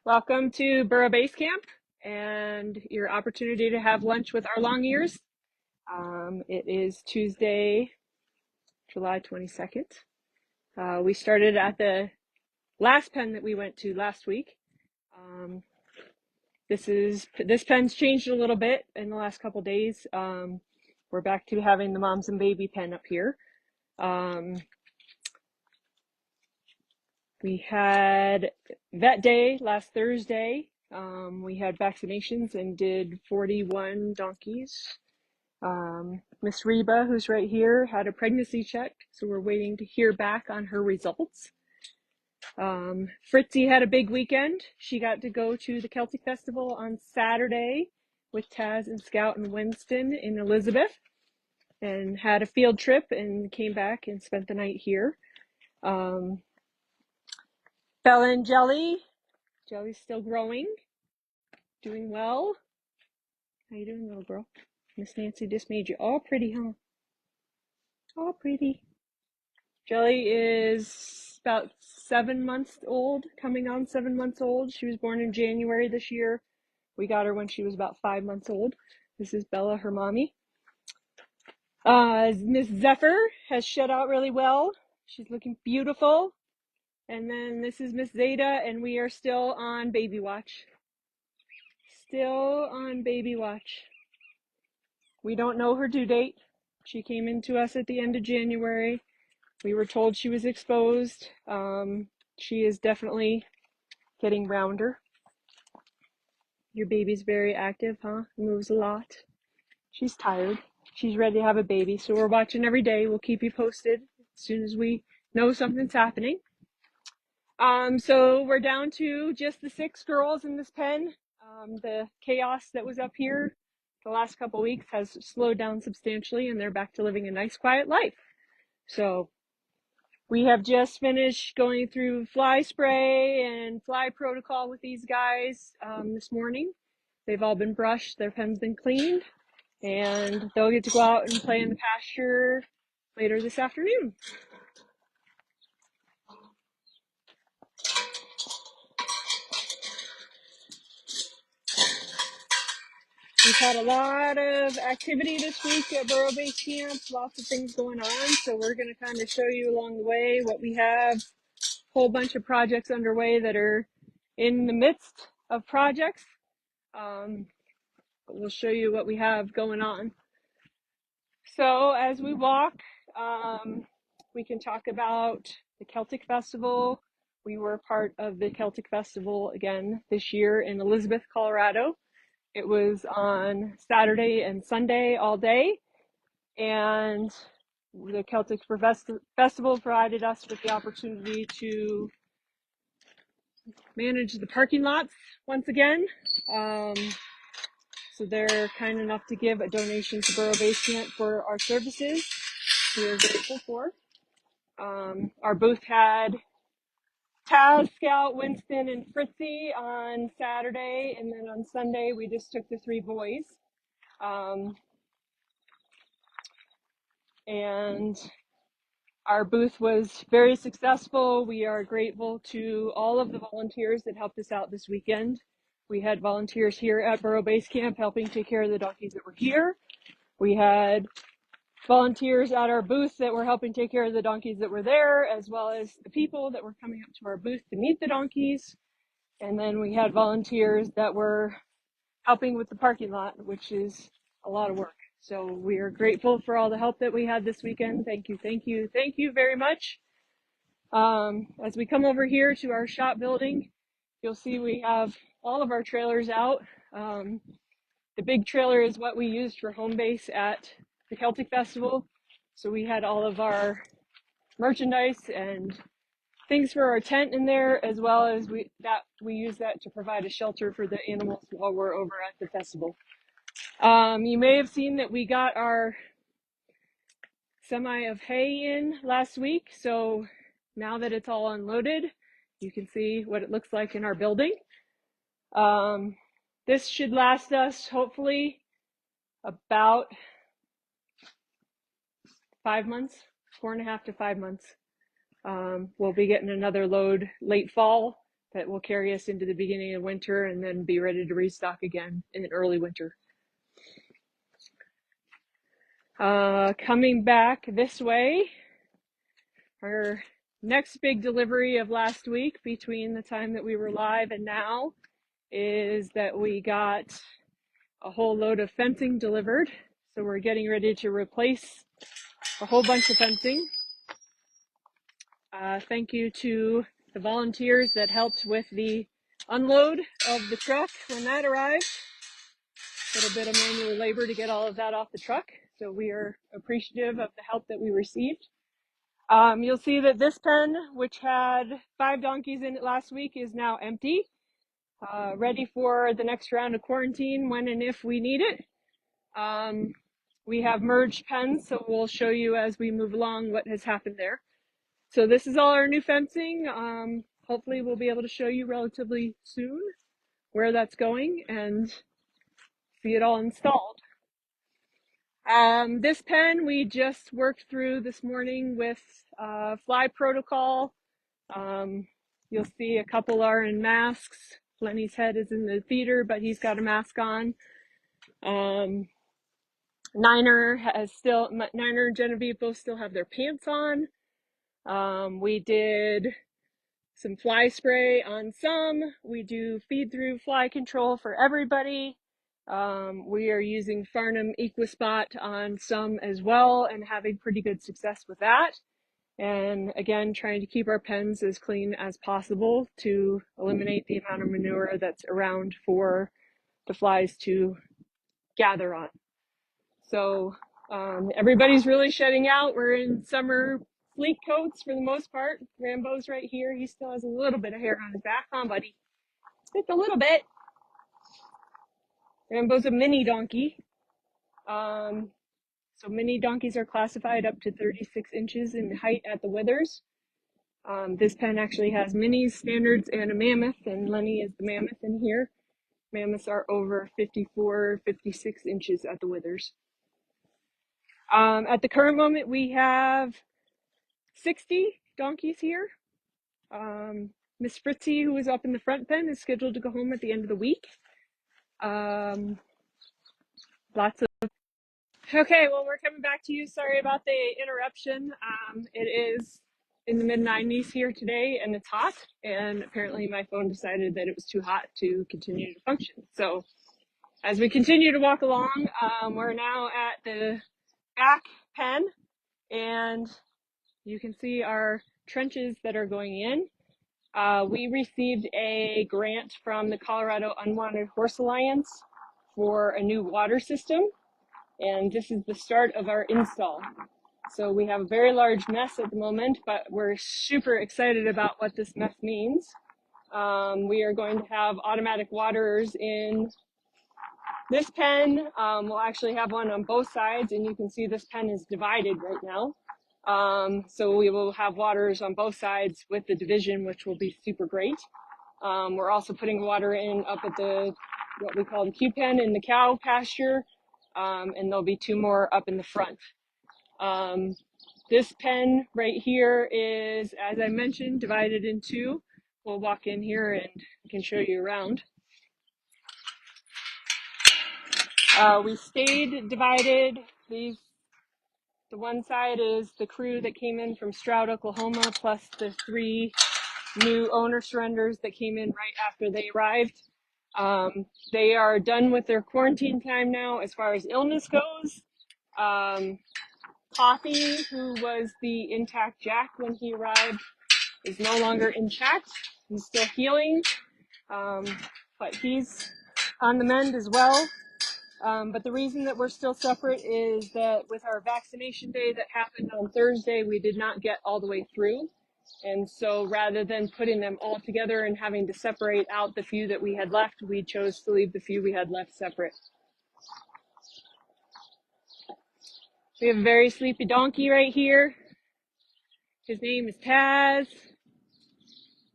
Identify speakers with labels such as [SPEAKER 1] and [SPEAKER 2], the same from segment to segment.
[SPEAKER 1] Welcome to Burro Base Camp and your opportunity to have lunch with our long ears. It is Tuesday, July 22nd. We started at the last pen that we went to last week. This pen's changed a little bit in the last couple days. We're back to having the moms and baby pen up here. We had vet day last Thursday. We had vaccinations and did 41 donkeys. Miss Reba, who's right here, had a pregnancy check, so we're waiting to hear back on her results. Fritzy had a big weekend. She got to go to the Celtic Festival on Saturday with Taz and Scout and Winston in Elizabeth and had a field trip and came back and spent the night here. Bella and Jelly's still growing, doing well. How you doing, little girl? Miss Nancy just made you all pretty, huh? All pretty. Jelly is about 7 months old, coming on 7 months old. She was born in January this year. We got her when she was about 5 months old. This is Bella, her mommy. Miss Zephyr has shed out really well. She's looking beautiful. And then this is Miss Zeta, and we are still on baby watch. Still on baby watch. We don't know her due date. She came into us at the end of January. We were told she was exposed. She is definitely getting rounder. Your baby's very active, huh? Moves a lot. She's tired. She's ready to have a baby, so we're watching every day. We'll keep you posted as soon as we know something's happening. So we're down to just the 6 girls in this pen. The chaos that was up here the last couple weeks has slowed down substantially, and they're back to living a nice, quiet life. So we have just finished going through fly spray and fly protocol with these guys this morning. They've all been brushed, their pen's been cleaned, and they'll get to go out and play in the pasture later this afternoon. We've had a lot of activity this week at Burro Base Camp, lots of things going on, so we're going to kind of show you along the way what we have. Whole bunch of projects underway that are in the midst of projects. But we'll show you what we have going on. So as we walk, we can talk about the Celtic Festival. We were part of the Celtic Festival again this year in Elizabeth, Colorado. It was on Saturday and Sunday all day, and the Celtic Festival provided us with the opportunity to manage the parking lots once again. So they're kind enough to give a donation to Burro Base Camp for our services. We are grateful for. Our booth had Taz, Scout, Winston, and Fritzy on Saturday, and then on Sunday we just took the 3 boys. And our booth was very successful. We are grateful to all of the volunteers that helped us out this weekend. We had volunteers here at Burro Base Camp helping take care of the donkeys that were here. We had volunteers at our booth that were helping take care of the donkeys that were there, as well as the people that were coming up to our booth to meet the donkeys. And then we had volunteers that were helping with the parking lot, which is a lot of work. So we are grateful for all the help that we had this weekend. Thank you, thank you, thank you very much. As we come over here to our shop building, you'll see we have all of our trailers out. The big trailer is what we used for home base at the Celtic Festival. So we had all of our merchandise and things for our tent in there, as well as we use that to provide a shelter for the animals while we're over at the festival. You may have seen that we got our semi of hay in last week, so now that it's all unloaded, you can see what it looks like in our building. This should last us hopefully about 5 months, 4.5 to 5 months. We'll be getting another load late fall that will carry us into the beginning of winter and then be ready to restock again in early winter. Coming back this way, our next big delivery of last week between the time that we were live and now is that we got a whole load of fencing delivered. So we're getting ready to replace a whole bunch of fencing. Thank you to the volunteers that helped with the unload of the truck when that arrived. A little bit of manual labor to get all of that off the truck. So we are appreciative of the help that we received. You'll see that this pen, which had 5 donkeys in it last week, is now empty, ready for the next round of quarantine when and if we need it. We have merged pens, so we'll show you as we move along what has happened there. So this is all our new fencing. Hopefully we'll be able to show you relatively soon where that's going and see it all installed. This pen we just worked through this morning with fly protocol. You'll see a couple are in masks. Lenny's head is in the feeder, but he's got a mask on. Niner and Genevieve both still have their pants on. We did some fly spray on some. We do feed through fly control for everybody. We are using Farnham Equispot on some as well and having pretty good success with that. And again, trying to keep our pens as clean as possible to eliminate the amount of manure that's around for the flies to gather on. So everybody's really shedding out. We're in summer sleek coats for the most part. Rambo's right here. He still has a little bit of hair on his back, huh, buddy? Just a little bit. Rambo's a mini donkey. So mini donkeys are classified up to 36 inches in height at the withers. This pen actually has minis, standards, and a mammoth, and Lenny is the mammoth in here. Mammoths are over 54, 56 inches at the withers. At the current moment, we have 60 donkeys here. Miss Fritzy, who is up in the front pen, is scheduled to go home at the end of the week. Okay, well, we're coming back to you. Sorry about the interruption. It is in the mid-90s here today, and it's hot, and apparently my phone decided that it was too hot to continue to function. So as we continue to walk along, we're now at the back pen, and you can see our trenches that are going in. We received a grant from the Colorado Unwanted Horse Alliance for a new water system, and this is the start of our install. So we have a very large mess at the moment, but we're super excited about what this mess means. We are going to have automatic waterers in this pen. We'll actually have one on both sides, and you can see this pen is divided right now. So we will have waterers on both sides with the division, which will be super great. We're also putting water in up at the, what we call the Q pen in the cow pasture, and there'll be 2 more up in the front. This pen right here is, as I mentioned, divided in 2. We'll walk in here and I can show you around. We stayed divided. The one side is the crew that came in from Stroud, Oklahoma, plus the 3 new owner surrenders that came in right after they arrived. They are done with their quarantine time now as far as illness goes. Coffee, who was the intact Jack when he arrived, is no longer intact. He's still healing, but he's on the mend as well. But the reason that we're still separate is that with our vaccination day that happened on Thursday, we did not get all the way through. And so rather than putting them all together and having to separate out the few that we had left, we chose to leave the few we had left separate. We have a very sleepy donkey right here. His name is Taz.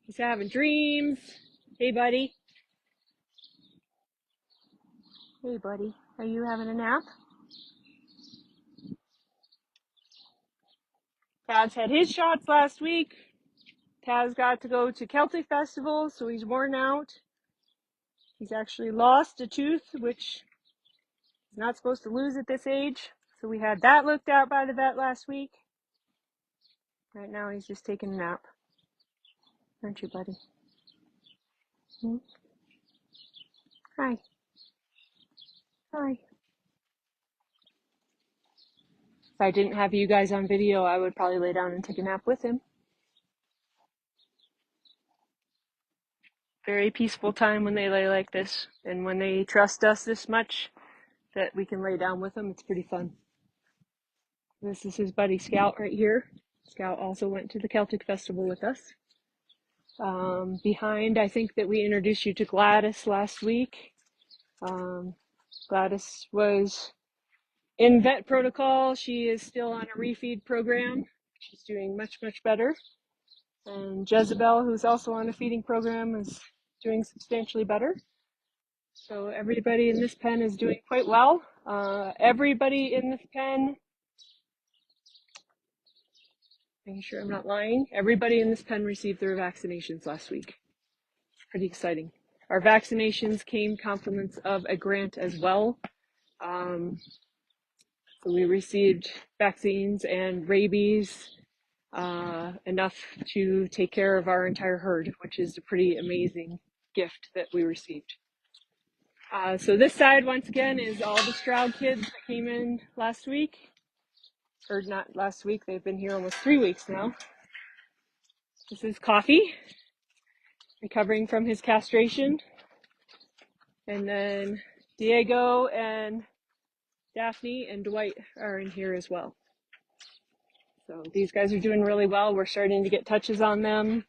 [SPEAKER 1] He's having dreams. Hey, buddy. Hey, buddy. Are you having a nap? Taz had his shots last week. Taz got to go to Celtic Festival, so he's worn out. He's actually lost a tooth, which he's not supposed to lose at this age. So we had that looked at by the vet last week. Right now he's just taking a nap. Aren't you, buddy? Hmm? Hi. Hi. If I didn't have you guys on video, I would probably lay down and take a nap with him. Very peaceful time when they lay like this, and when they trust us this much that we can lay down with them, it's pretty fun. This is his buddy Scout right here. Scout also went to the Celtic Festival with us. Behind, I think that we introduced you to Gladys last week. Gladys was in vet protocol. She is still on a refeed program. She's doing much, much better. And Jezebel, who's also on a feeding program, is doing substantially better. So everybody in this pen is doing quite well. Everybody in this pen, making sure I'm not lying, everybody in this pen received their vaccinations last week. Pretty exciting. Our vaccinations came compliments of a grant as well. So we received vaccines and rabies, enough to take care of our entire herd, which is a pretty amazing gift that we received. So this side, once again, is all the Stroud kids that came in last week. Or not last week, they've been here almost 3 weeks now. This is Coffee, recovering from his castration. And then Diego and Daphne and Dwight are in here as well. So these guys are doing really well. We're starting to get touches on them.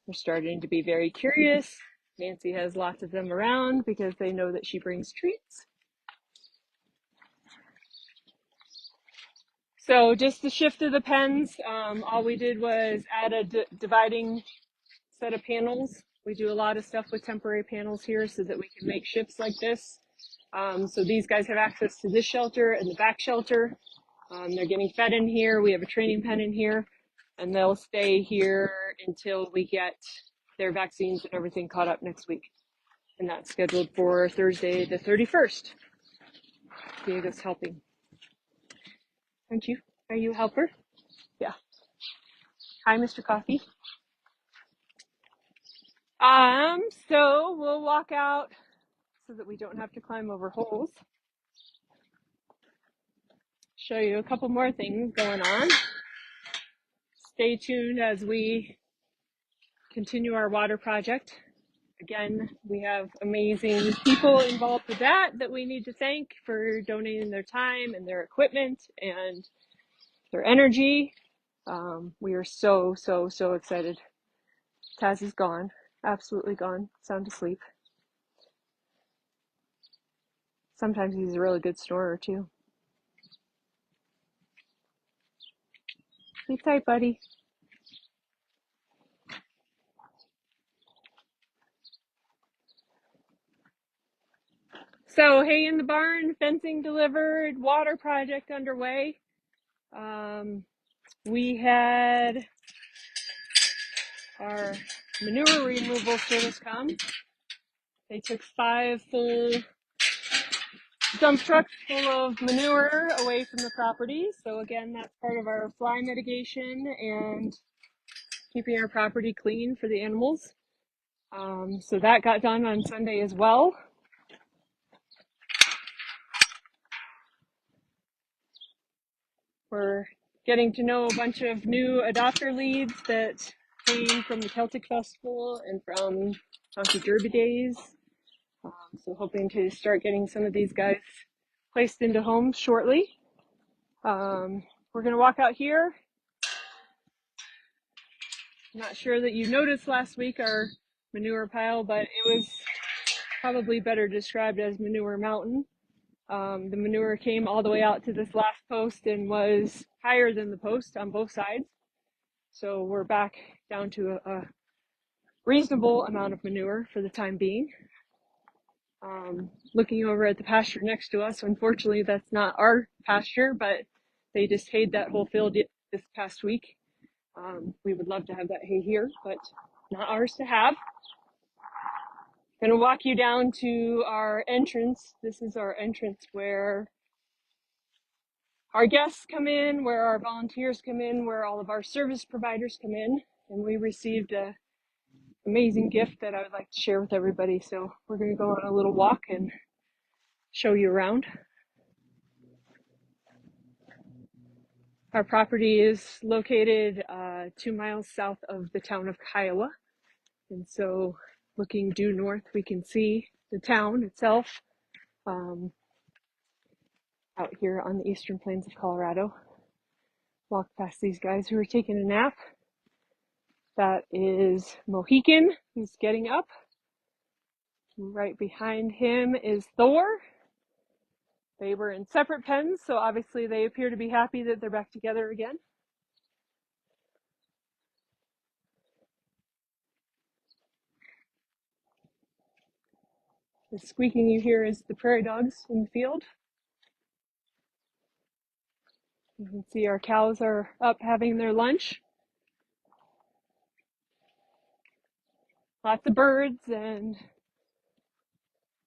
[SPEAKER 1] They're starting to be very curious. Nancy has lots of them around because they know that she brings treats. So just the shift of the pens, all we did was add a dividing set of panels. We do a lot of stuff with temporary panels here so that we can make shifts like this. So these guys have access to this shelter and the back shelter. They're getting fed in here. We have a training pen in here, and they'll stay here until we get their vaccines and everything caught up next week. And that's scheduled for Thursday the 31st. Diego's helping. Aren't you? Are you a helper? Yeah. Hi, Mr. Coffee. So we'll walk out so that we don't have to climb over holes. Show you a couple more things going on. Stay tuned as we continue our water project. Again, we have amazing people involved with that we need to thank for donating their time and their equipment and their energy. We are so excited. Taz is gone, absolutely gone, sound asleep. Sometimes he's a really good snorer too. Sleep tight, buddy. So hay in the barn, fencing delivered, water project underway. We had our manure removal service come. They took 5 full dump trucks full of manure away from the property. So again, that's part of our fly mitigation and keeping our property clean for the animals. So that got done on Sunday as well. We're getting to know a bunch of new adopter leads that came from the Celtic Festival and from Donkey Derby days. So hoping to start getting some of these guys placed into homes shortly. We're going to walk out here. I'm not sure that you noticed last week our manure pile, but it was probably better described as manure mountain. The manure came all the way out to this last post and was higher than the post on both sides. So we're back down to a reasonable amount of manure for the time being. Looking over at the pasture next to us, unfortunately that's not our pasture, but they just hayed that whole field this past week. We would love to have that hay here, but not ours to have. I'm going to walk you down to our entrance. This is our entrance where our guests come in, where our volunteers come in, where all of our service providers come in. And we received an amazing gift that I would like to share with everybody. So we're going to go on a little walk and show you around. Our property is located 2 miles south of the town of Kiowa. And so looking due north, we can see the town itself out here on the eastern plains of Colorado. Walk past these guys who are taking a nap. That is Mohican, who's getting up. Right behind him is Thor. They were in separate pens, so obviously they appear to be happy that they're back together again. The squeaking you hear is the prairie dogs in the field. You can see our cows are up having their lunch. Lots of birds and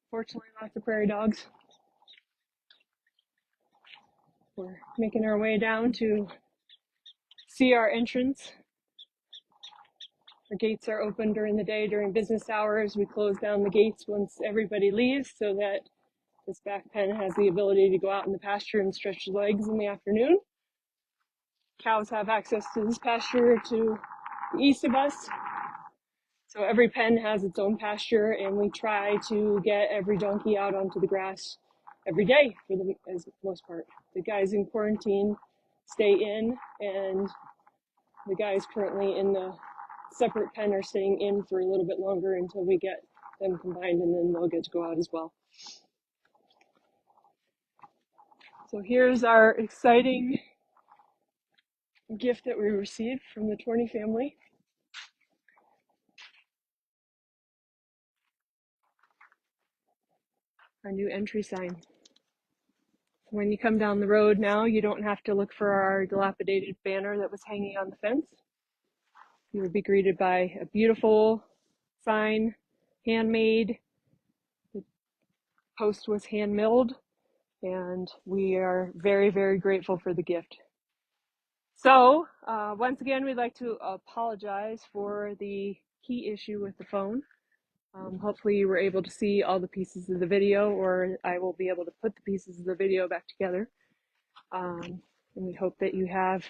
[SPEAKER 1] fortunately lots of prairie dogs. We're making our way down to see our entrance. Our gates are open during the day, during business hours. We close down the gates once everybody leaves so that this back pen has the ability to go out in the pasture and stretch their legs in the afternoon. Cows have access to this pasture to the east of us. So every pen has its own pasture, and we try to get every donkey out onto the grass every day for the most part. The guys in quarantine stay in, and the guys currently in the separate pen are staying in for a little bit longer until we get them combined, and then they'll get to go out as well. So here's our exciting gift that we received from the Torney family. Our new entry sign. When you come down the road now, you don't have to look for our dilapidated banner that was hanging on the fence. You would be greeted by a beautiful sign, handmade. The post was hand milled, and we are very, very grateful for the gift. So, once again, we'd like to apologize for the key issue with the phone. Hopefully you were able to see all the pieces of the video, or I will be able to put the pieces of the video back together. And we hope that you have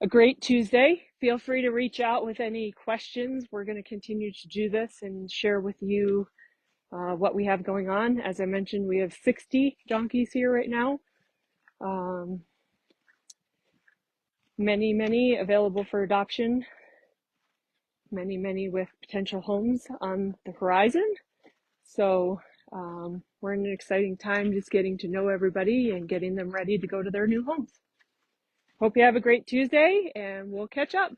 [SPEAKER 1] a great Tuesday. Feel free to reach out with any questions. We're going to continue to do this and share with you what we have going on. As I mentioned, we have 60 donkeys here right now. Many available for adoption. Many with potential homes on the horizon. So we're in an exciting time just getting to know everybody and getting them ready to go to their new homes. Hope you have a great Tuesday, and we'll catch up.